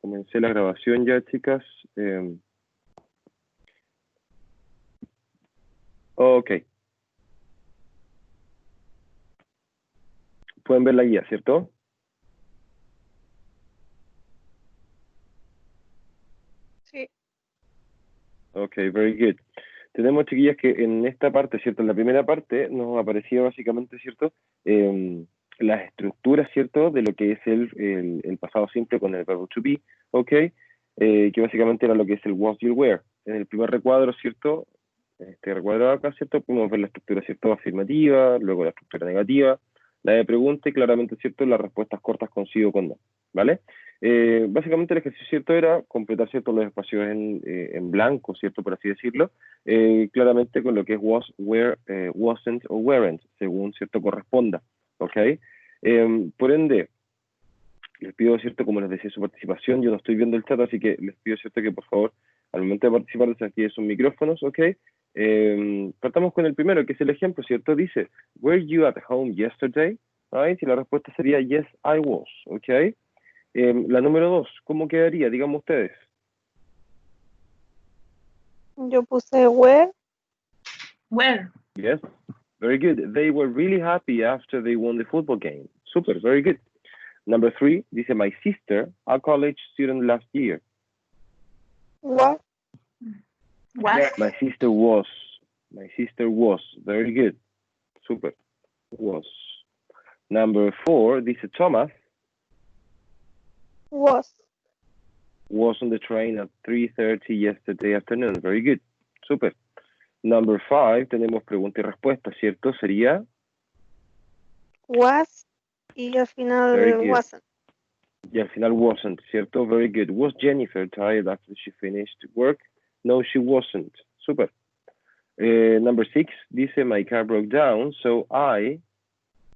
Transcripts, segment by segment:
Comencé la grabación ya, chicas. Ok. Pueden ver la guía, ¿cierto? Sí. Ok, very good. Tenemos, chiquillas, que en esta parte, ¿cierto? En la primera parte nos aparecía básicamente, ¿cierto? Las estructuras, ¿cierto? De lo que es el pasado simple con el verbo to be, ¿ok? Que básicamente era lo que es el was, you, were. En el primer recuadro, ¿cierto? Este recuadro acá, ¿cierto? Podemos ver la estructura, ¿cierto? Afirmativa, luego la estructura negativa, la de pregunta y claramente, ¿cierto? Las respuestas cortas con sí o con no, ¿vale? Básicamente el ejercicio, ¿cierto? Era completar, ¿cierto? Los espacios en blanco, ¿cierto? Por así decirlo, claramente con lo que es was, were, wasn't o weren't, según, ¿cierto? Corresponda, ¿ok? Por ende, les pido, ¿cierto? Como les decía, su participación. Yo no estoy viendo el chat, así que les pido, ¿cierto? Que por favor, al momento de participar, desactiven sus micrófonos, ¿ok? Partamos con el primero, que es el ejemplo, ¿cierto? Dice, were you at home yesterday? Right? Y la respuesta sería, yes, I was, ¿ok? La número 2, ¿cómo quedaría? Díganme ustedes. Yo puse where. Where? Yes, very good. They were really happy after they won the football game. Super, very good. Number 3, dice, my sister, a college student last year. What? Was? My sister was. My sister was. Very good. Super. Was. Number 4, dice, Thomas Was. was on the train at 3:30 yesterday afternoon. Very good. Super. Number 5, tenemos pregunta y respuesta, ¿cierto? Sería... Was. Y al final Very good. wasn't. Y al final wasn't, ¿cierto? Very good. Was Jennifer tired after she finished work? No, she wasn't. Super. Number 6, dice, my car broke down, so I...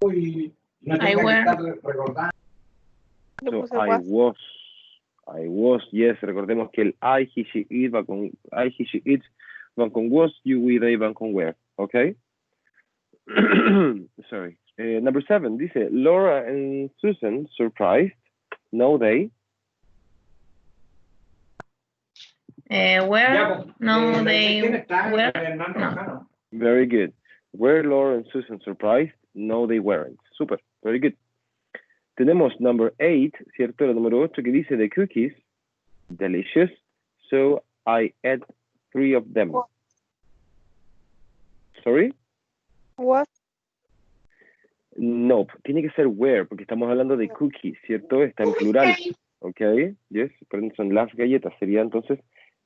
I were. Yo So puse I was. was, yes, recordemos que el I, he, she, it va con I, he, she, it van con was, you, we, they van con were, okay? Sorry. Number 7, dice, Laura and Susan surprised, no, they. Where? No, they were. No. Very good. Were Laura and Susan surprised? No, they weren't. Super, very good. Tenemos number 8, ¿cierto? La número 8 que dice, the cookies, delicious, so I ate 3 of them. What? Sorry? Was. No, tiene que ser where, porque estamos hablando de cookies, ¿cierto? Está en plural, ¿ok? Yes, pero son las galletas, sería entonces,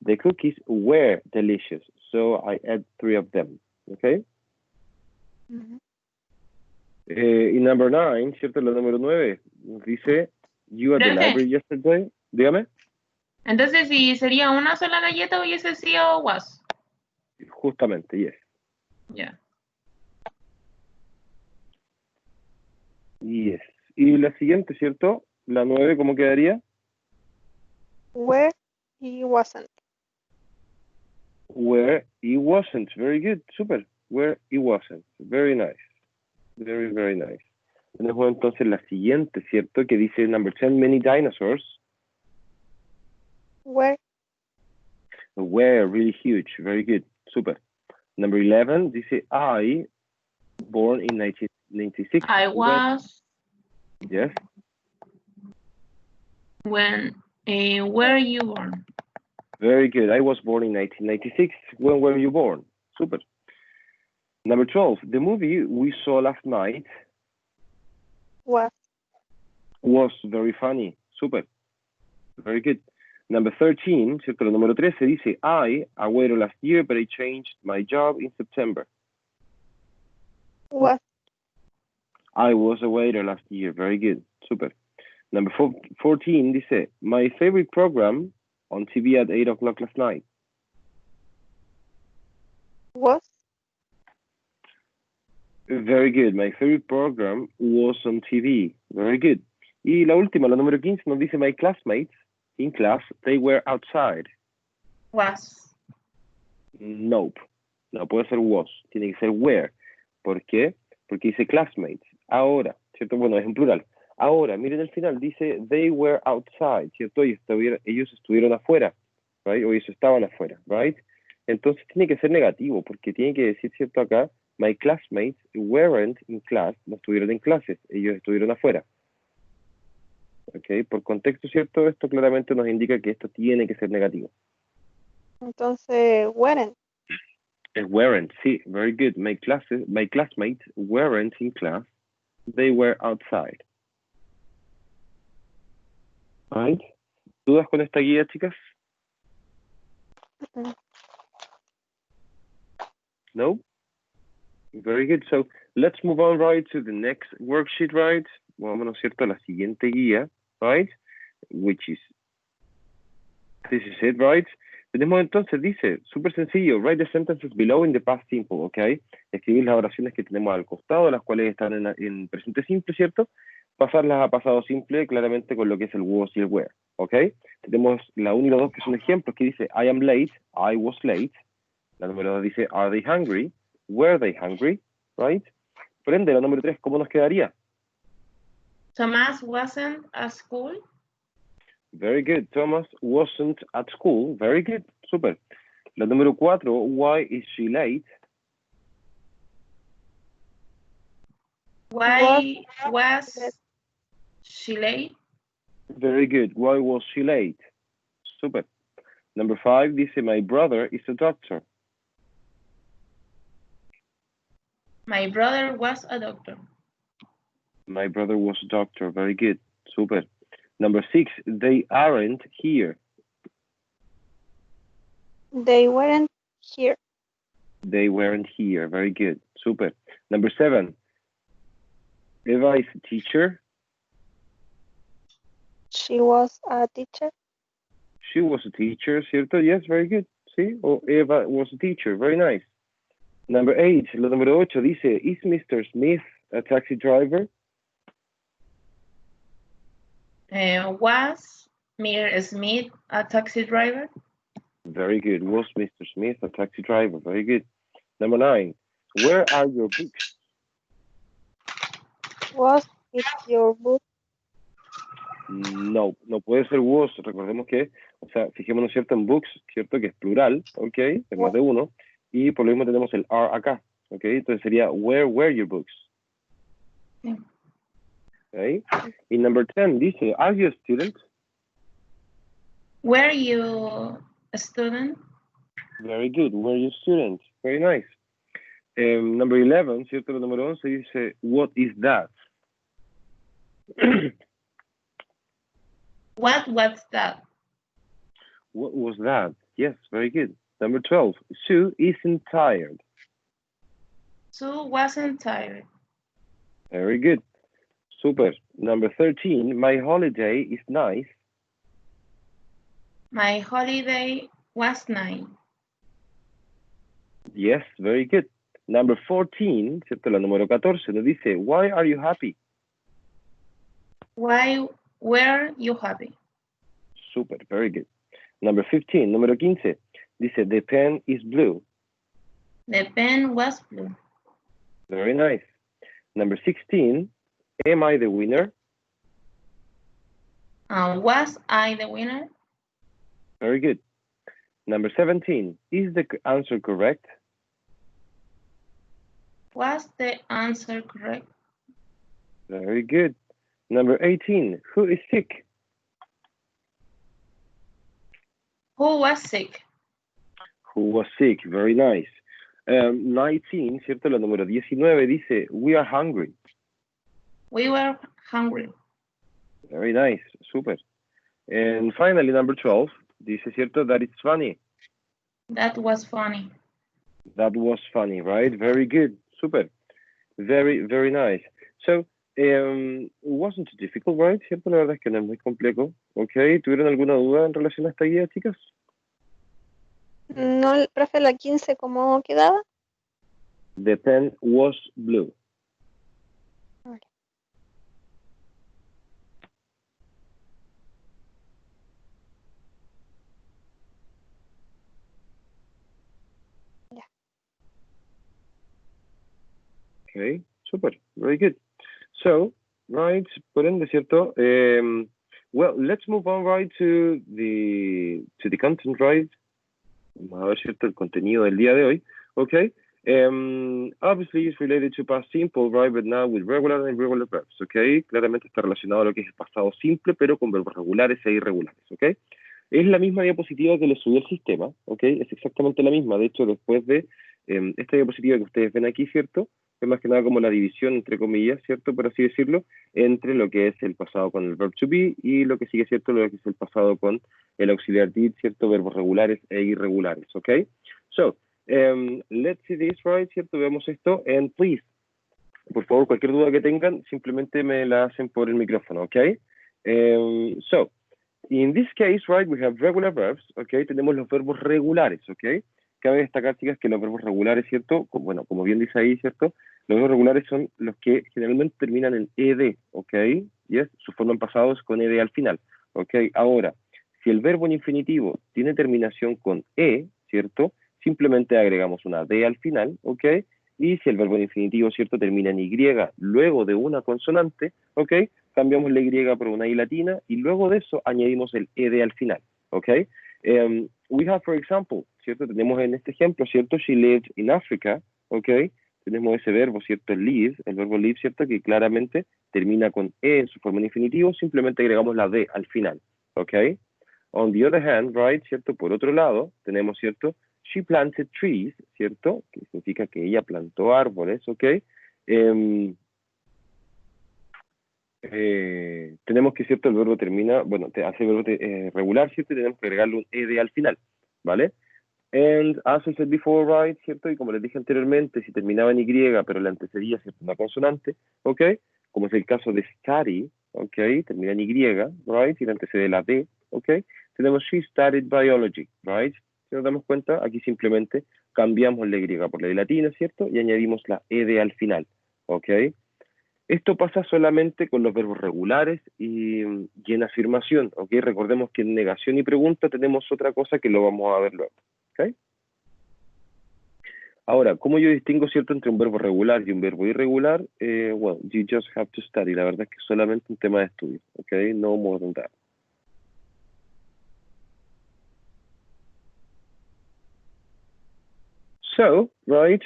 the cookies were delicious, so I ate 3 of them, ¿ok? Y number 9, ¿cierto? La número 9, nos dice, you at the Profe. library yesterday, dígame. Entonces, si sería una sola galleta, hubiese sido was. Justamente, yes. Ya. Yes. Y la siguiente, ¿cierto? La 9, ¿cómo quedaría? Where. Y wasn't. Where it wasn't. Very good. Super. Where it wasn't. Very nice. Very, very nice. Tenemos entonces la siguiente, ¿cierto? Que dice number 10, many dinosaurs Where. were really huge. Very good. Super. Number 11 dice I, born in 1996. I was Yes. when were you born? Very good. I was born in 1996. When were you born? Super. Number 12, the movie we saw last night was very funny. Super. Very good. Number 13, ¿cierto? El número 13 dice, I waiter last year, but I changed my job in September. Was. I was a waiter last year. Very good. Super. Number 14 dice, my favorite program on TV at 8 o'clock last night. Was. Very good. My favorite program was on TV. Very good. Y la última, la número 15, nos dice, my classmates in class, they were outside. Was. Nope. No puede ser was. Tiene que ser were. ¿Por qué? Porque dice classmates. Ahora, ¿cierto? Bueno, es en plural. Ahora, miren el final, dice, they were outside, ¿cierto? Y ellos estuvieron afuera, right? O ellos estaban afuera, right? Entonces tiene que ser negativo, porque tiene que decir, ¿cierto? Acá, my classmates weren't in class, no estuvieron en clases, ellos estuvieron afuera. ¿Ok? Por contexto, ¿cierto? Esto claramente nos indica que esto tiene que ser negativo. Entonces, weren't. Weren't, sí, very good. My classmates weren't in class, they were outside. Right? ¿Dudas con esta guía, chicas? Mm. No? Very good. So let's move on, right, to the next worksheet, right? Vámonos, ¿cierto? A la siguiente guía, right? Which is, this is it, right? Tenemos entonces, dice, súper sencillo, write the sentences below in the past simple, ¿ok? Escribir las oraciones que tenemos al costado, las cuales están en presente simple, ¿cierto? Pasarlas a pasado simple, claramente con lo que es el was y el were, ¿ok? Tenemos la 1 y la 2 que son ejemplos, que dice, I am late, I was late. La número 2 dice, are they hungry? Were they hungry? Right? Por ende, la número 3, ¿cómo nos quedaría? Thomas wasn't at school. Very good. Thomas wasn't at school. Very good. Super. La número 4, why is she late? Why was she late? Very good. Why was she late? Super. Number 5, dice, my brother is a doctor. My brother was a doctor. My brother was a doctor. Very good. Super. Number 6, they aren't here. They weren't here. They weren't here. Very good. Super. Number 7, Eva is a teacher. She was a teacher. She was a teacher, ¿cierto? Yes, very good. Sí, o Eva was a teacher. Very nice. Number 8, la número 8 dice, is Mr. Smith a taxi driver? Was Mir Smith a taxi driver? Very good. Was Mr. Smith a taxi driver? Very good. Number 9, where are your books? Was it your book? No, no puede ser was. Recordemos que, o sea, fijémonos, ¿cierto? En books, ¿cierto? Que es plural, ¿ok? Es más de uno. Y por lo mismo tenemos el are acá, ¿ok? Entonces sería, where were your books? ¿Ok? Y number 10 dice, are you a student? Were you a student? Very good. Were you a student? Very nice. Number 11, ¿cierto? El número 11 dice, what is that? What was that? What was that? Yes, very good. Number 12, Sue isn't tired. Sue wasn't tired. Very good. Super. Number 13, my holiday is nice. My holiday was nice. Yes, very good. Number 14, ¿cierto? La número 14 nos dice, why are you happy? Why were you happy? Super, very good. Number 15, número 15, dice, the pen is blue. The pen was blue. Very nice. Number 16, am I the winner? Was I the winner? Very good. Number 17, is the answer correct? Was the answer correct? Very good. Number 18, who is sick? Who was sick? Who was sick? Very nice. 19, ¿cierto? La número 19 dice, we are hungry. We were hungry. Very nice. Super. And finally, number 12, dice, ¿cierto? That it's funny. That was funny. That was funny, right? Very good. Super. Very, very nice. So, it wasn't too difficult, right? ¿Cierto? La verdad es que no es muy complejo. Ok. ¿Tuvieron alguna duda en relación a esta guía, chicas? No, profe, la 15, ¿cómo quedaba? The pen was blue. Vale. Ya. Okay, super, very good. So right? Por ende, ¿cierto? Well, let's move on, right, to the content, right? Vamos a ver, ¿cierto? El contenido del día de hoy, okay? Obviously, it's related to past simple, right? But now with regular and irregular verbs, okay? Claramente está relacionado a lo que es el pasado simple, pero con verbos regulares e irregulares, okay? Es la misma diapositiva que le subí al sistema, ¿ok? Es exactamente la misma. De hecho, después de esta diapositiva que ustedes ven aquí, ¿cierto? Es más que nada como la división, entre comillas, ¿cierto? Por así decirlo, entre lo que es el pasado con el verb to be y lo que sigue, ¿cierto? Lo que es el pasado con el auxiliar did, ¿cierto? Verbos regulares e irregulares, ¿ok? So, let's see this, right, ¿cierto? Veamos esto, and please, por favor, cualquier duda que tengan, simplemente me la hacen por el micrófono, ¿ok? So, in this case, right, we have regular verbs, okay, tenemos los verbos regulares, okay. Cabe destacar, chicas, que los verbos regulares, ¿cierto? Bueno, como bien dice ahí, ¿cierto? Los verbos regulares son los que generalmente terminan en ed, okay, yes, su forma en pasado es con ed al final, okay. Ahora, si el verbo en infinitivo tiene terminación con e, ¿cierto? Simplemente agregamos una d al final, okay. Y si el verbo en infinitivo, ¿cierto? Termina en y luego de una consonante, okay, cambiamos la Y por una I latina y luego de eso añadimos el ED al final, ¿ok? We have, for example, ¿cierto? Tenemos en este ejemplo, ¿cierto? She lived in Africa, ¿ok? Tenemos ese verbo, ¿cierto? Live, el verbo live, ¿cierto? Que claramente termina con E en su forma en infinitivo, simplemente agregamos la D al final, ¿ok? On the other hand, right, ¿cierto? Por otro lado, tenemos, ¿cierto? She planted trees, ¿cierto? Que significa que ella plantó árboles, ¿ok? Tenemos que, ¿cierto? El verbo termina, bueno, hace el verbo regular, ¿cierto? Y tenemos que agregarle un ed al final, ¿vale? And as I said before, right, ¿cierto? Y como les dije anteriormente, si terminaba en Y, pero le antecedía, ¿cierto? Una consonante, ¿ok? Como es el caso de study, ¿ok? Termina en Y, right? Y le antecede la D, ¿ok? Tenemos she studied biology, right? Si nos damos cuenta, aquí simplemente cambiamos la Y por la D latina, ¿cierto? Y añadimos la ED al final, ¿ok? Esto pasa solamente con los verbos regulares y en afirmación, ¿ok? Recordemos que en negación y pregunta tenemos otra cosa que lo vamos a ver luego, ¿ok? Ahora, ¿cómo yo distingo, cierto, entre un verbo regular y un verbo irregular? Well, you just have to study. La verdad es que es solamente un tema de estudio, ¿ok? No more than that. So, right,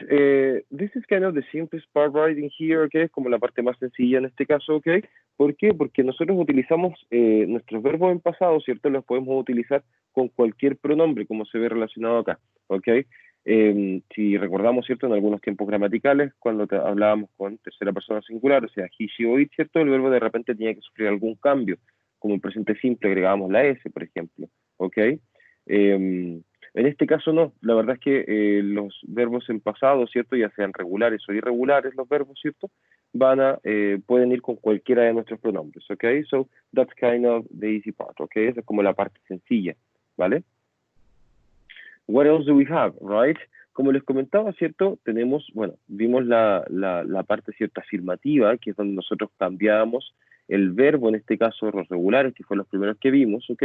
this is kind of the simplest part right in here, okay, es como la parte más sencilla en este caso, okay. ¿Por qué? Porque nosotros utilizamos nuestros verbos en pasado, ¿cierto? Los podemos utilizar con cualquier pronombre, como se ve relacionado acá, okay. Si recordamos, ¿cierto? En algunos tiempos gramaticales, cuando hablábamos con tercera persona singular, o sea, he, she o it, ¿cierto? El verbo de repente tenía que sufrir algún cambio, como en presente simple agregábamos la S, por ejemplo, okay. En este caso no, la verdad es que los verbos en pasado, ¿cierto? Ya sean regulares o irregulares los verbos, ¿cierto? Pueden ir con cualquiera de nuestros pronombres, ¿ok? So, that's kind of the easy part, ¿ok? Esa es como la parte sencilla, ¿vale? What else do we have, right? Como les comentaba, ¿cierto? Tenemos, bueno, vimos la parte, ¿cierto? Afirmativa, que es donde nosotros cambiamos el verbo, en este caso los regulares, que fueron los primeros que vimos, ¿ok?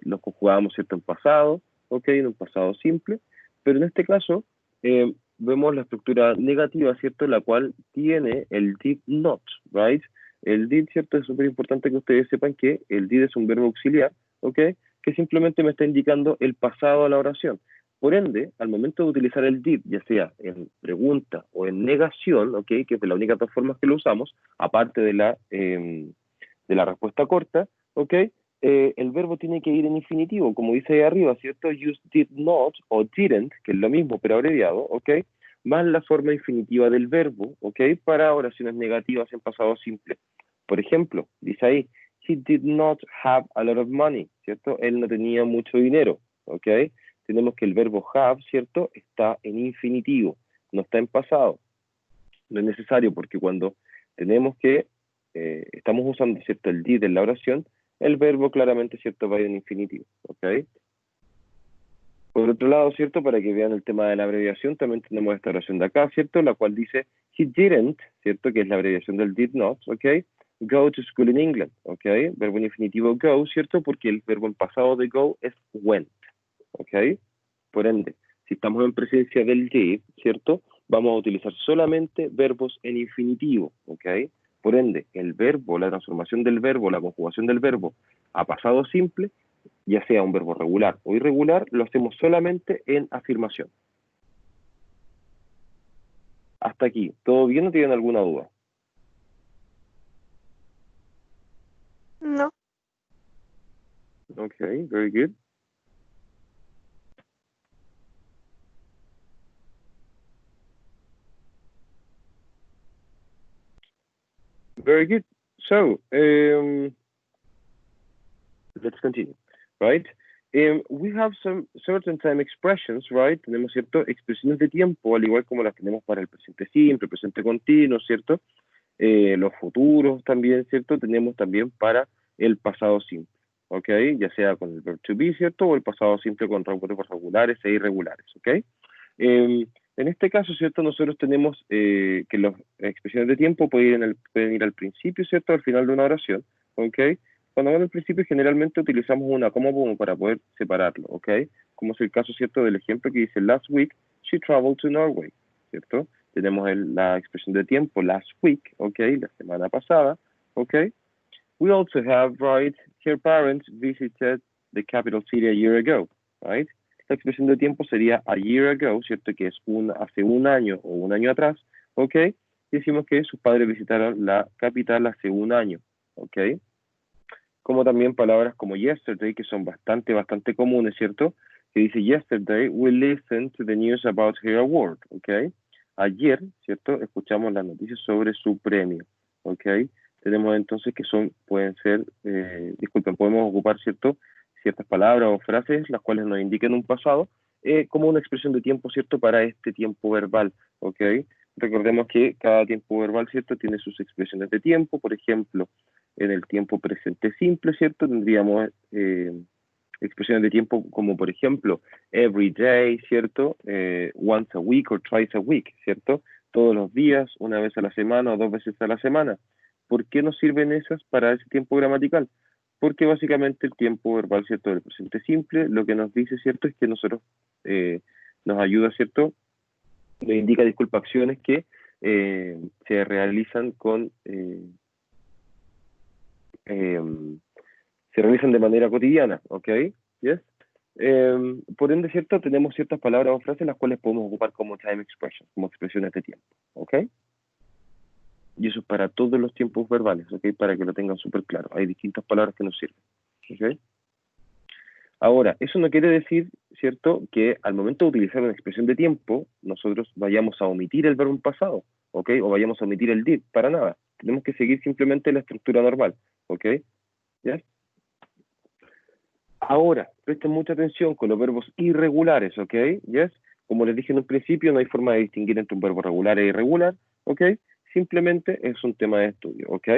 Los conjugábamos, ¿cierto? En pasado, ¿ok? En un pasado simple, pero en este caso vemos la estructura negativa, ¿cierto? La cual tiene el did not, right? El did, ¿cierto? Es súper importante que ustedes sepan que el did es un verbo auxiliar, ¿ok? Que simplemente me está indicando el pasado a la oración. Por ende, al momento de utilizar el did, ya sea en pregunta o en negación, ¿ok? Que es de las únicas dos formas que lo usamos, aparte de la respuesta corta, ¿ok? El verbo tiene que ir en infinitivo, como dice ahí arriba, ¿cierto? Use did not o didn't, que es lo mismo pero abreviado, ¿ok? Más la forma infinitiva del verbo, ¿ok? Para oraciones negativas en pasado simple. Por ejemplo, dice ahí, he did not have a lot of money, ¿cierto? Él no tenía mucho dinero, ¿ok? Tenemos que el verbo have, ¿cierto? Está en infinitivo, no está en pasado. No es necesario porque cuando tenemos que, estamos usando, ¿cierto? El did en la oración, el verbo claramente, ¿cierto? Va en infinitivo, ¿ok? Por otro lado, ¿cierto? Para que vean el tema de la abreviación, también tenemos esta oración de acá, ¿cierto? La cual dice, he didn't, ¿cierto? Que es la abreviación del did not, ¿ok? Go to school in England, ¿ok? Verbo en infinitivo go, ¿cierto? Porque el verbo en pasado de go es went, ¿ok? Por ende, si estamos en presencia del did, ¿cierto? vamos a utilizar solamente verbos en infinitivo, ¿ok? Por ende, el verbo, la transformación del verbo, la conjugación del verbo a pasado simple, ya sea un verbo regular o irregular, lo hacemos solamente en afirmación. Hasta aquí, ¿todo bien o tienen alguna duda? No. Okay, very good. Very good. So, let's continue, right? We have some certain time expressions, right? Tenemos, ¿cierto? Expresiones de tiempo, al igual como las tenemos para el presente simple, presente continuo, ¿cierto? Los futuros también, ¿cierto? Tenemos también para el pasado simple, ¿ok? Ya sea con el verb to be, ¿cierto? O el pasado simple con verbos regulares e irregulares, ¿ok? En este caso, ¿cierto? Nosotros tenemos que las expresiones de tiempo pueden ir al principio, ¿cierto? Al final de una oración, ¿ok? Cuando van al principio, generalmente utilizamos una coma como para poder separarlo, ¿ok? Como es el caso, ¿cierto? Del ejemplo que dice, last week, she traveled to Norway, ¿cierto? Tenemos la expresión de tiempo, last week, ¿ok? La semana pasada, ¿ok? We also have, right, her parents visited the capital city a year ago, right? La expresión de tiempo sería a year ago, ¿cierto? Que es hace un año o un año atrás, ¿ok? Y decimos que sus padres visitaron la capital hace un año, ¿ok? Como también palabras como yesterday, que son bastante comunes, ¿cierto? Que dice, yesterday we listened to the news about her award, ¿ok? Ayer, ¿cierto? Escuchamos las noticias sobre su premio, ¿ok? Tenemos entonces que pueden ser, podemos ocupar, ¿cierto? Ciertas palabras o frases, las cuales nos indiquen un pasado, como una expresión de tiempo, ¿cierto? Para este tiempo verbal, ¿ok? Recordemos que cada tiempo verbal, ¿cierto? Tiene sus expresiones de tiempo, por ejemplo, en el tiempo presente simple, ¿cierto? Tendríamos expresiones de tiempo como, por ejemplo, every day, ¿cierto? Once a week or twice a week, ¿cierto? Todos los días, una vez a la semana o dos veces a la semana. ¿Por qué nos sirven esas para ese tiempo gramatical? Porque básicamente el tiempo verbal, ¿cierto? Del presente simple, lo que nos dice, ¿cierto? Es que nosotros nos ayuda, ¿cierto? Nos indica, disculpa, acciones que se realizan se realizan de manera cotidiana, ¿ok? ¿Yes? Por ende, ¿cierto? Tenemos ciertas palabras o frases las cuales podemos ocupar como time expression, como expresiones de tiempo, ¿ok? Y eso es para todos los tiempos verbales, ¿ok? Para que lo tengan súper claro. Hay distintas palabras que nos sirven, ¿ok? Ahora, eso no quiere decir, ¿cierto?, que al momento de utilizar una expresión de tiempo, nosotros vayamos a omitir el verbo en pasado, ¿ok? O vayamos a omitir el did, para nada. Tenemos que seguir simplemente la estructura normal, ¿ok? ¿Ya? Ahora, presten mucha atención con los verbos irregulares, ¿ok? ¿Yes? Como les dije en un principio, no hay forma de distinguir entre un verbo regular e irregular, ¿ok? Simplemente es un tema de estudio, ¿ok?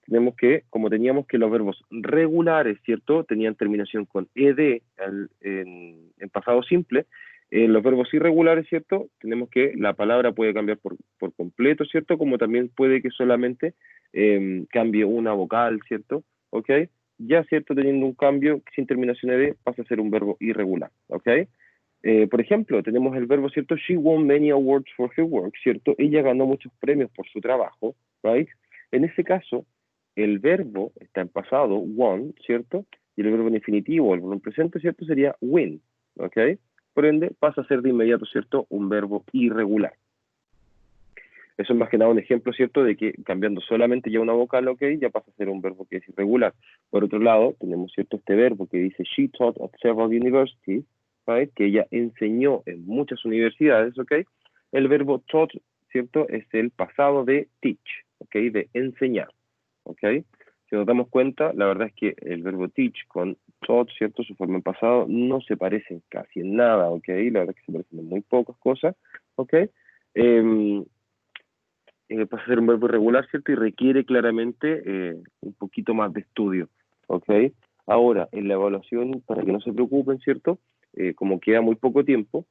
Tenemos que, como teníamos que los verbos regulares, ¿cierto? Tenían terminación con ed en pasado simple. Los verbos irregulares, ¿cierto? Tenemos que la palabra puede cambiar por completo, ¿cierto? Como también puede que solamente cambie una vocal, ¿cierto? ¿Ok? Ya, ¿cierto? Teniendo un cambio sin terminación ed, pasa a ser un verbo irregular, ¿ok? Por ejemplo, tenemos el verbo, ¿cierto? She won many awards for her work, ¿cierto? Ella ganó muchos premios por su trabajo, ¿right? En ese caso, el verbo está en pasado, won, ¿cierto? Y el verbo en infinitivo, el verbo en presente, ¿cierto? Sería win, ¿ok? Por ende, pasa a ser de inmediato, ¿cierto? Un verbo irregular. Eso es más que nada un ejemplo, ¿cierto? De que cambiando solamente ya una vocal, ¿ok? Ya pasa a ser un verbo que es irregular. Por otro lado, tenemos, ¿cierto? Este verbo que dice, she taught at several universities, ¿right? Que ella enseñó en muchas universidades, ¿ok? El verbo taught, ¿cierto? Es el pasado de teach, ¿ok? De enseñar, ¿ok? Si nos damos cuenta, la verdad es que el verbo teach con taught, ¿cierto? Su forma en pasado no se parecen casi en nada, ¿ok? La verdad es que se parecen en muy pocas cosas, ¿ok? Pasa a ser un verbo irregular, ¿cierto? Y requiere claramente un poquito más de estudio, ¿ok? Ahora, en la evaluación, para que no se preocupen, ¿cierto? Como queda muy poco tiempo,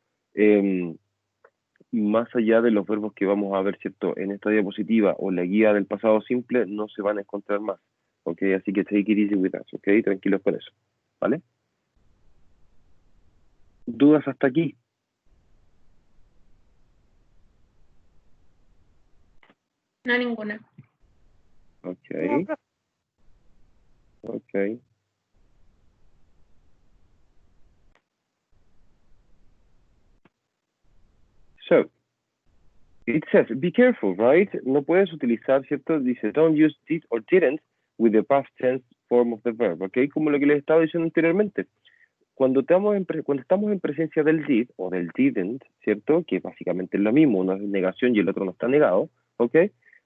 más allá de los verbos que vamos a ver, ¿cierto? En esta diapositiva o en la guía del pasado simple, no se van a encontrar más, ¿ok? Así que take it easy with us, ¿ok? Tranquilos con eso, ¿vale? ¿Dudas hasta aquí? No, ninguna. Okay. No, profe. Okay. So, it says, be careful, right? No puedes utilizar, ¿cierto? Dice, don't use did or didn't with the past tense form of the verb, ¿ok? Como lo que les estaba diciendo anteriormente. Cuando estamos en presencia del did o del didn't, ¿cierto? Que básicamente es lo mismo, uno es negación y el otro no está negado, ¿ok?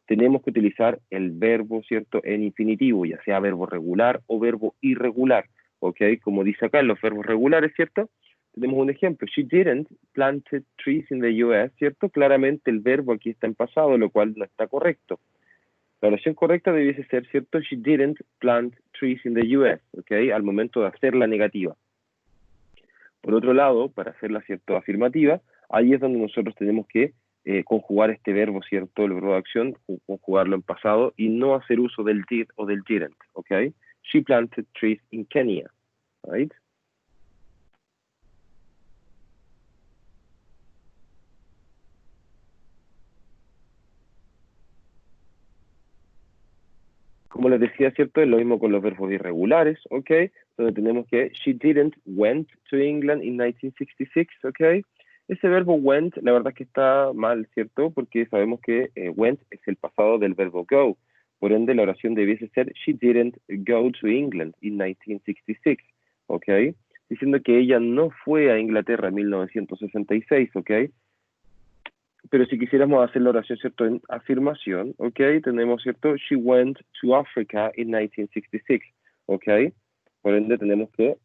Tenemos que utilizar el verbo, ¿cierto? En infinitivo, ya sea verbo regular o verbo irregular, ¿ok? Como dice acá en los verbos regulares, ¿cierto? Tenemos un ejemplo, she didn't plant trees in the US, ¿cierto? Claramente el verbo aquí está en pasado, lo cual no está correcto. La oración correcta debiese ser, ¿cierto? She didn't plant trees in the US, ¿ok? Al momento de hacer la negativa. Por otro lado, para hacerla, ¿cierto? Afirmativa, ahí es donde nosotros tenemos que conjugar este verbo, ¿cierto? El verbo de acción, conjugarlo en pasado y no hacer uso del did o del didn't, ¿ok? She planted trees in Kenya, right? Como les decía, ¿cierto? Es lo mismo con los verbos irregulares, ¿ok? Donde tenemos que she didn't went to England in 1966, ¿ok? Ese verbo went, la verdad es que está mal, ¿cierto? Porque sabemos que went es el pasado del verbo go. Por ende, la oración debiese ser she didn't go to England in 1966, ¿ok? Diciendo que ella no fue a Inglaterra en 1966, ¿ok? Pero si quisiéramos hacer la oración, ¿cierto? En afirmación, ¿ok? Tenemos, ¿cierto? She went to Africa in 1966, ¿ok? Por ende tenemos que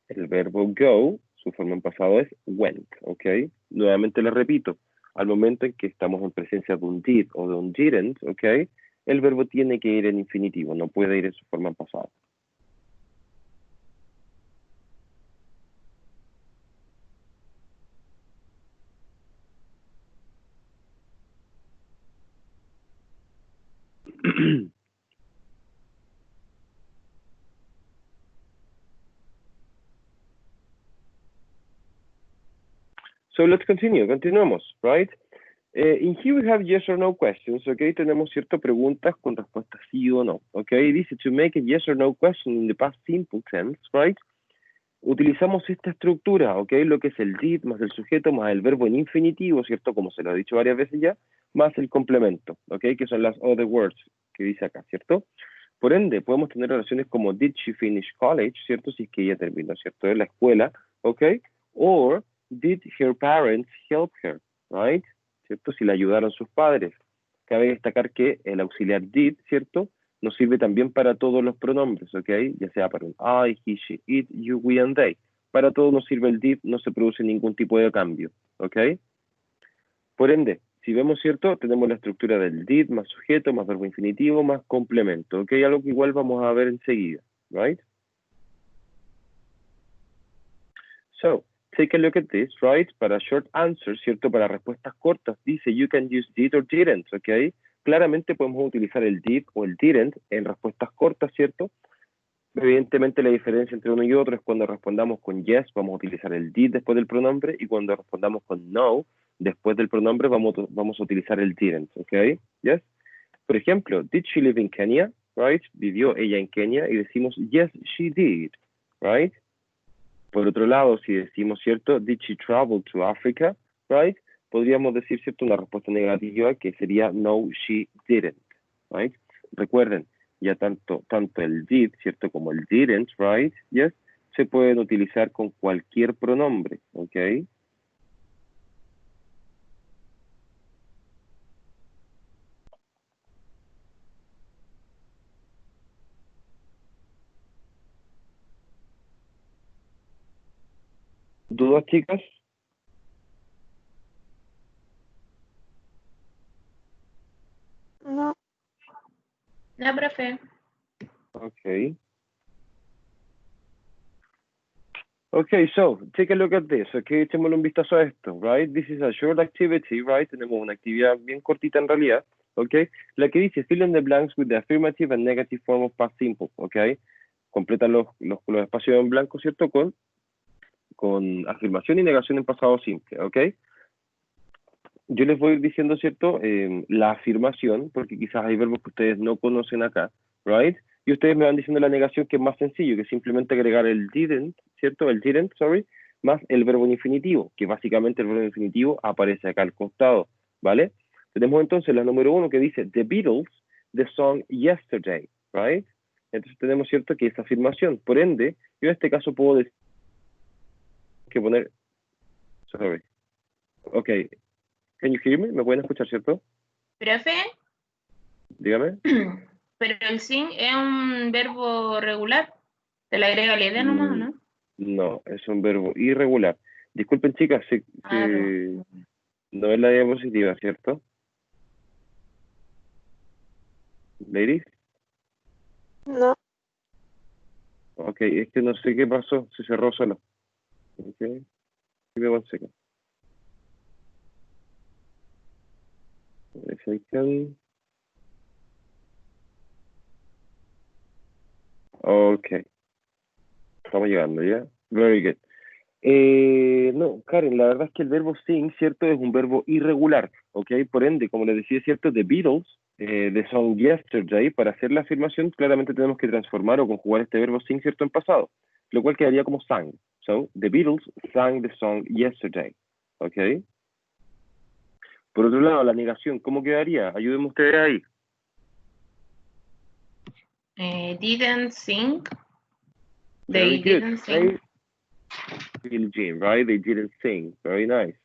el verbo go, su forma en pasado es went, ¿ok? Nuevamente le repito, al momento en que estamos en presencia de un did o de un didn't, ¿ok? El verbo tiene que ir en infinitivo, no puede ir en su forma en pasado. So let's continue, continuemos, right? In here we have yes or no questions, okay? Tenemos ciertas preguntas con respuesta sí o no, okay? Dice to make a yes or no question in the past simple tense, right? Utilizamos esta estructura, okay? Lo que es el did más el sujeto más el verbo en infinitivo, ¿cierto? Como se lo he dicho varias veces ya, más el complemento, okay? Que son las other words que dice acá, ¿cierto? Por ende, podemos tener oraciones como did she finish college, ¿cierto? Si es que ella terminó, ¿cierto? En la escuela, okay? Or did her parents help her, right? ¿Cierto? Si le ayudaron sus padres. Cabe destacar que el auxiliar did, ¿cierto? Nos sirve también para todos los pronombres, ¿ok? Ya sea para un I, he, she, it, you, we, and they. Para todo nos sirve el did, no se produce ningún tipo de cambio, ¿ok? Por ende, si vemos, ¿cierto? Tenemos la estructura del did más sujeto, más verbo infinitivo, más complemento, ¿ok? Algo que igual vamos a ver enseguida, right? So, take a look at this, right? Para short answers, ¿cierto? Para respuestas cortas, dice you can use did or didn't, ¿ok? Claramente podemos utilizar el did o el didn't en respuestas cortas, ¿cierto? Evidentemente la diferencia entre uno y otro es cuando respondamos con yes, vamos a utilizar el did después del pronombre, y cuando respondamos con no, después del pronombre vamos a utilizar el didn't, ¿ok? Yes. Por ejemplo, did she live in Kenya? Right? ¿Vivió ella en Kenia? Y decimos yes, she did, right? Por otro lado, si decimos, ¿cierto? Did she travel to Africa? Right? Podríamos decir, ¿cierto? Una respuesta negativa que sería no, she didn't, right? Recuerden, ya tanto el did, ¿cierto? Como el didn't, right? Yes, se pueden utilizar con cualquier pronombre, ¿ok? ¿Dudas, chicas? No. No, profe. Okay. Okay, so take a look at this. Okay, echémosle un vistazo a esto, right? This is a short activity, right? Tenemos una actividad bien cortita en realidad, okay? La que dice fill in the blanks with the affirmative and negative form of past simple, okay? Completa los espacios en blanco, ¿cierto? Con afirmación y negación en pasado simple, okay? yo les voy a ir diciendo, ¿cierto? La afirmación, porque quizás hay verbos que ustedes no conocen acá, right? Y ustedes me van diciendo la negación, que es más sencillo, que es simplemente agregar el didn't, ¿cierto? El didn't, sorry, más el verbo en infinitivo, que básicamente el verbo en infinitivo aparece acá al costado, ¿vale? Tenemos entonces la número 1 que dice The Beatles, the song Yesterday, right? Entonces tenemos, ¿cierto?, que esa afirmación. Por ende, yo en este caso puedo decir que poner, sorry, ok, can you hear me? ¿Me pueden escuchar, cierto? Profe, Dígame. pero el sing es un verbo regular. Se le agrega la idea nomás, ¿o Mm, no? No, es un verbo irregular. Disculpen, chicas, Claro. no es la diapositiva, ¿cierto? Ladies. No. Ok, es que no sé qué pasó, se cerró solo. Ok, give me one second. If I can. Ok, estamos llegando ya. Very good. No, Karen, la verdad es que el verbo sing, ¿cierto? Es un verbo irregular, ¿ok? Por ende, como les decía, ¿cierto? The Beatles, the song Yesterday, para hacer la afirmación, claramente tenemos que transformar o conjugar este verbo sing, ¿cierto? En pasado, lo cual quedaría como sang. So, the Beatles sang the song yesterday, ¿ok? Por otro lado, la negación, ¿cómo quedaría? Ayúdenme ustedes ahí. Didn't sing. Very They good. didn't sing. Billie Jean, right? They didn't sing. Very nice.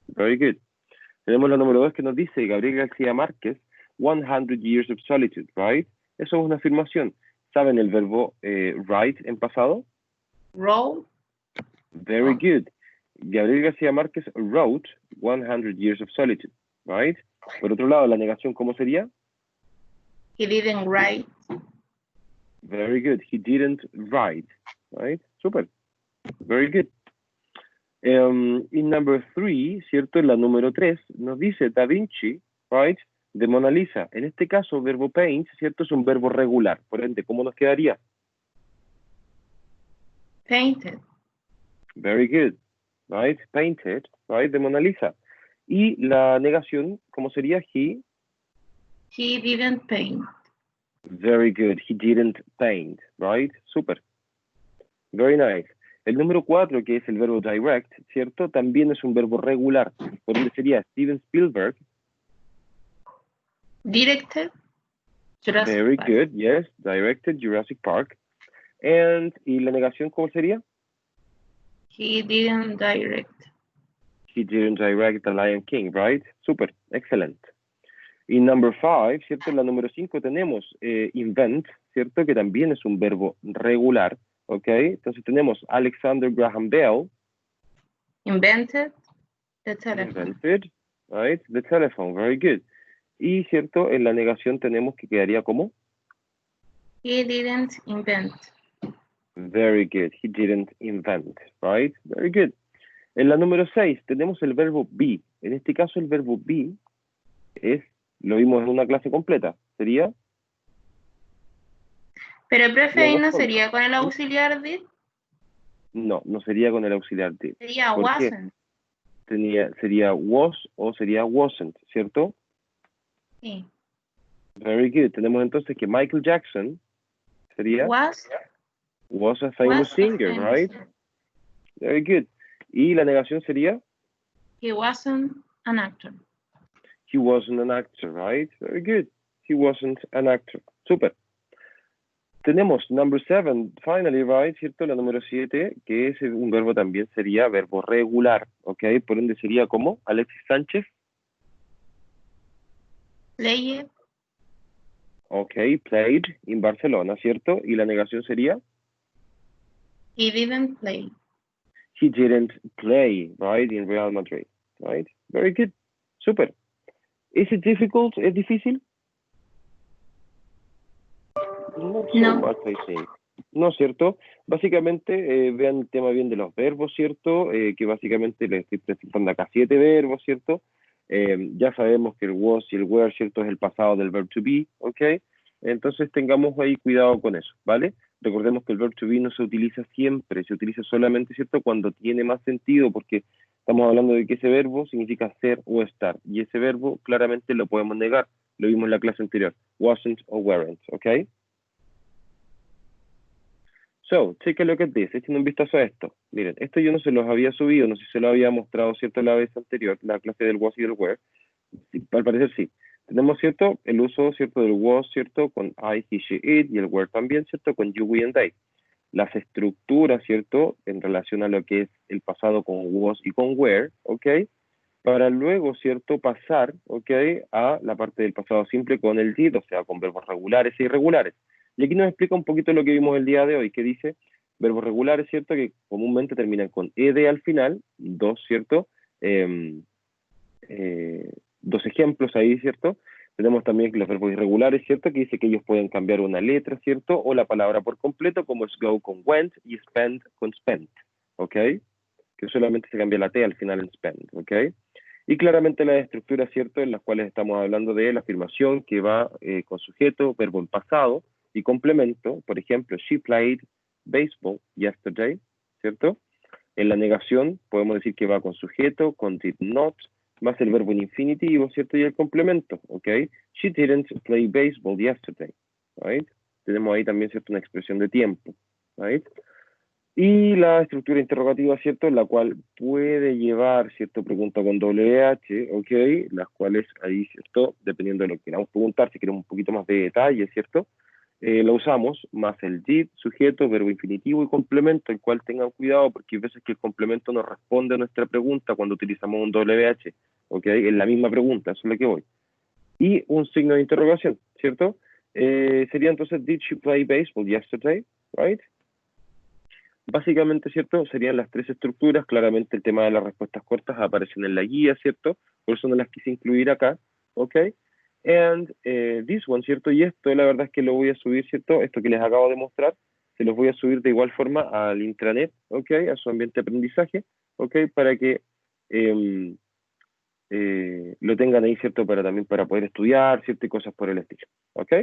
Very good. Tenemos la número 2 que nos dice Gabriel García Márquez, 100 Years of Solitude, right? Eso es una afirmación. ¿Saben el verbo write en pasado? Row. Very good. Gabriel García Márquez wrote 100 Years of Solitude, right? Por otro lado, la negación, ¿cómo sería? He didn't write. Very good. He didn't write, right? Super. Very good. In number 3, ¿cierto? En la número 3 nos dice Da Vinci, right? De Mona Lisa. En este caso, verbo paint, ¿cierto? Es un verbo regular. Por ende, ¿cómo nos quedaría? Painted. Very good. Right? Painted, right? De Mona Lisa. Y la negación, ¿cómo sería? He didn't paint. Very good. He didn't paint, right? Super. Very nice. El número 4, que es el verbo direct, ¿cierto? También es un verbo regular. Por ende sería Steven Spielberg. Directed. Jurassic Very Park. good, yes. Directed Jurassic Park. ¿Y la negación cómo sería? He didn't direct. He didn't direct The Lion King, right? Super, excellent. Y number 5, ¿cierto? En la número 5 tenemos invent, ¿cierto? Que también es un verbo regular, ¿ok? Entonces tenemos Alexander Graham Bell. Invented the telephone. Invented, right? The telephone, very good. Y, ¿cierto? En la negación tenemos que quedaría como? He didn't invent. Very good. He didn't invent, right? Very good. En la número 6 tenemos el verbo be. En este caso el verbo be lo vimos en una clase completa. ¿Sería? Pero profe, ahí no Luego, sería con el auxiliar did. no, no sería con el auxiliar did. Sería ¿Por qué? wasn't. Sería was o sería wasn't, ¿cierto? Sí. Very good. Tenemos entonces que Michael Jackson sería Was a famous a singer, famous right? singer. Very good. Y la negación sería He wasn't an actor. he wasn't an actor, right? Very good. He wasn't an actor. Super. Tenemos number 7, finally, right, ¿cierto? La número 7, que es un verbo también sería verbo regular, ¿ok? Por ende sería como Alexis Sánchez. Played. Ok, played in Barcelona, ¿cierto? Y la negación sería He didn't play. he didn't play, right, in Real Madrid, right? Very good. Super. Is it difficult? ¿Es difícil? Not so No. much, I think. No, ¿cierto? Básicamente, vean el tema bien de los verbos, ¿cierto? Que básicamente les estoy presentando acá 7 verbos, ¿cierto? Ya sabemos que el was y el were, ¿cierto? Es el pasado del verb to be, ¿ok? Entonces tengamos ahí cuidado con eso, ¿vale? Recordemos que el verb to be no se utiliza siempre, se utiliza solamente, ¿cierto? Cuando tiene más sentido, porque Estamos hablando de que ese verbo significa ser o estar, y ese verbo claramente lo podemos negar. Lo vimos en la clase anterior. Wasn't o weren't, ¿ok? So, take a look at this. Echen un vistazo a esto. Miren, esto yo no se los había subido, no sé si se lo había mostrado, ¿cierto? La vez anterior, la clase del was y del were. Sí, al parecer sí. Tenemos, ¿cierto? El uso, ¿cierto? Del was, ¿cierto? Con I, he, she, it, y el were también, ¿cierto? Con you, we, and they. Las estructuras, ¿cierto? En relación a lo que es el pasado con was y con were, ¿ok? Para luego, ¿cierto? Pasar, ¿ok? A la parte del pasado simple con el did, o sea, con verbos regulares e irregulares. Y aquí nos explica un poquito lo que vimos el día de hoy, que dice verbos regulares, ¿cierto? Que comúnmente terminan con ed al final, dos, ¿cierto? Dos ejemplos ahí, ¿cierto? Tenemos también los verbos irregulares, ¿cierto? Que dice que ellos pueden cambiar una letra, ¿cierto? O la palabra por completo, como es go con went y spend con spent, ¿ok? Que solamente se cambia la T al final en spend, ¿ok? Y claramente las estructuras, ¿cierto? En las cuales estamos hablando de la afirmación que va con sujeto, verbo en pasado y complemento. Por ejemplo, she played baseball yesterday, ¿cierto? En la negación podemos decir que va con sujeto, con did not, más el verbo en infinitivo, ¿cierto? Y el complemento, ¿ok? She didn't play baseball yesterday, right? Tenemos ahí también, ¿cierto? Una expresión de tiempo, right? Y la estructura interrogativa, ¿cierto? La cual puede llevar, ¿cierto? Pregunta con doble H, ¿ok? Las cuales ahí, ¿cierto? Dependiendo de lo que queramos preguntar, si queremos un poquito más de detalle, ¿cierto? Lo usamos más el did, sujeto, verbo infinitivo y complemento, el cual tengan cuidado porque hay veces que el complemento no responde a nuestra pregunta cuando utilizamos un WH, ¿ok? En la misma pregunta, eso es lo que voy. Y un signo de interrogación, ¿cierto? Sería entonces, did she play baseball yesterday, right? Básicamente, ¿cierto? Serían las tres estructuras. Claramente el tema de las respuestas cortas aparecen en la guía, ¿cierto? Por eso no las quise incluir acá, ¿ok? And this one, ¿cierto? Y esto, la verdad es que lo voy a subir, ¿cierto? Esto que les acabo de mostrar, se los voy a subir de igual forma al intranet, ¿ok? A su ambiente de aprendizaje, ¿ok? Para que lo tengan ahí, ¿cierto? Para también para poder estudiar, ¿cierto? Y cosas por el estilo, ¿ok?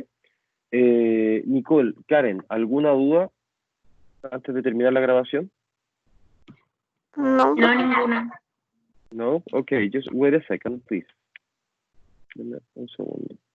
Nicole, Karen, ¿alguna duda antes de terminar la grabación? No, No, ninguna. No? Okay, just wait a second, please. Dame un segundo.